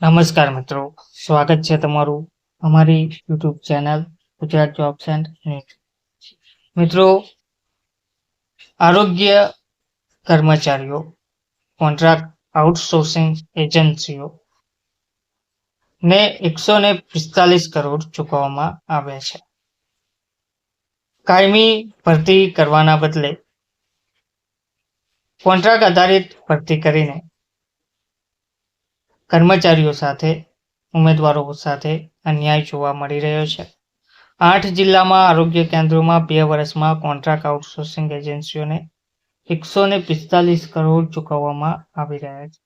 નમસ્કાર મિત્રો, સ્વાગત છે તમારું અમારી YouTube channel Gujarat jobs and news. મિત્રો, આરોગ્ય કર્મચારીઓ, કોન્ટ્રાક્ટ આઉટસોર્સિંગ એજન્સીઓ ને 145 કરોડ ચૂકવવામાં આવ્યા છે. કાયમી ભરતી કરવાના બદલે કોન્ટ્રાક્ટ આધારિત ભરતી કરીને કર્મચારીઓ સાથે ઉમેદવારો સાથે અન્યાય જોવા મળી રહ્યો છે. 8 જિલ્લામાં આરોગ્ય કેન્દ્રોમાં 2 વર્ષમાં કોન્ટ્રાક્ટ આઉટસોર્સિંગ એજન્સીઓને 145 કરોડ ચૂકવવામાં આવી રહ્યા છે.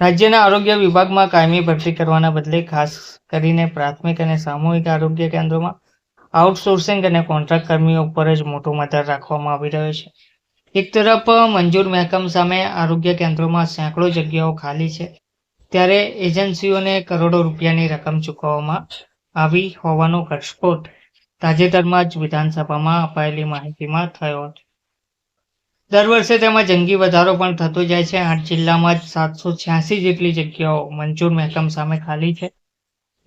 રાજ્યના આરોગ્ય વિભાગમાં કાયમી ભરતી કરવાના બદલે ખાસ કરીને પ્રાથમિક અને સામૂહિક આરોગ્ય કેન્દ્રોમાં આઉટસોર્સિંગ અને કોન્ટ્રાક્ટ કર્મીઓ ઉપર જ મોટો મધાર રાખવામાં આવી રહ્યો છે. એક તરફ મંજૂર મહેકમ સામે આરોગ્ય કેન્દ્રોમાં સેંકડો જગ્યાઓ ખાલી છે, ત્યારે એજન્સીઓને કરોડો રૂપિયાની રકમ ચૂકવવામાં આવી હોવાનો ઘટસ્ફોટ તાજેતરમાં જ વિધાનસભામાં અપાયેલી માહિતીમાં થયો હતો. દર વર્ષે તેમાં જંગી વધારો પણ થતો જાય છે. 8 જિલ્લામાં જ 786 જેટલી જગ્યાઓ મંજૂર મહેકમ સામે ખાલી છે.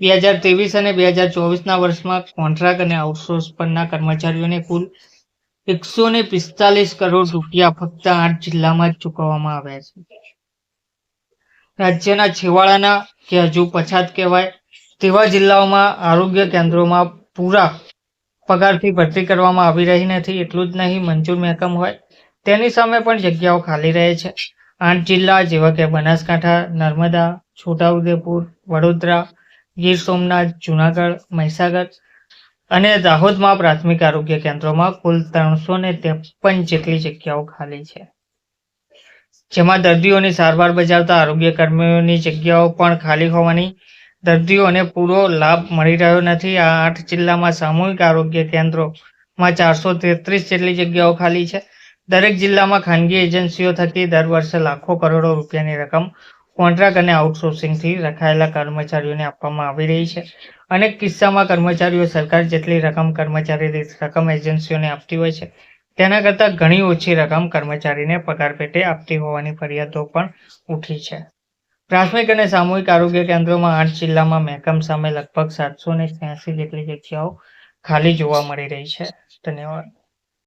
2023 અને 2024ના વર્ષમાં કોન્ટ્રાક્ટ અને આઉટસોર્સ પરના કર્મચારીઓને કુલ 145 કરોડ રૂપિયા ફક્ત 8 જિલ્લામાં જ ચૂકવવામાં આવ્યા છે. રાજ્યના છેવાડાના કે હજુ પછાત કહેવાય તેવા જિલ્લાઓમાં આરોગ્ય કેન્દ્રોમાં પૂરા પગારથી ભરતી કરવામાં આવી રહી નથી. એટલું જ નહીં, મંજૂર મહેકમ હોય તેની સામે પણ જગ્યાઓ ખાલી રહે છે. 8 જિલ્લા જેવા કે બનાસકાંઠા, નર્મદા, છોટાઉદેપુર, વડોદરા, ગીર સોમનાથ, જૂનાગઢ, મહીસાગર અને દાહોદમાં પ્રાથમિક આરોગ્ય કેન્દ્રોમાં કુલ 353 જેટલી જગ્યાઓ ખાલી છે, જેમાં દર્દીઓની સારવાર બજાવતા આરોગ્ય કર્મીઓની જગ્યાઓ પણ ખાલી હોવાની દર્દીઓને પૂરો લાભ મળી રહ્યો નથી. આ 8 જિલ્લામાં સામૂહિક આરોગ્ય કેન્દ્રોમાં 433 જેટલી જગ્યાઓ ખાલી છે. દરેક જિલ્લામાં ખાનગી એજન્સીઓ થકી દર વર્ષે લાખો કરોડો રૂપિયાની રકમ કોન્ટ્રાક્ટ અને આઉટસોર્સિંગથી રખાયેલા કર્મચારીઓને આપવામાં આવી રહી છે. અનેક કિસ્સામાં કર્મચારીઓ સરકાર જેટલી રકમ કર્મચારી દીઠ રકમ એજન્સીઓને આપતી હોય છે, તેના કરતાં ઘણી ઓછી રકમ કર્મચારીને પગાર પેટે આપતી હોવાની ફરિયાદો પણ ઉઠી છે. પ્રાથમિક અને સામૂહિક આરોગ્ય કેન્દ્રોમાં 8 જિલ્લામાં મહેકમ સામે લગભગ 786 જેટલી જગ્યાઓ ખાલી જોવા મળી રહી છે. ધન્યવાદ.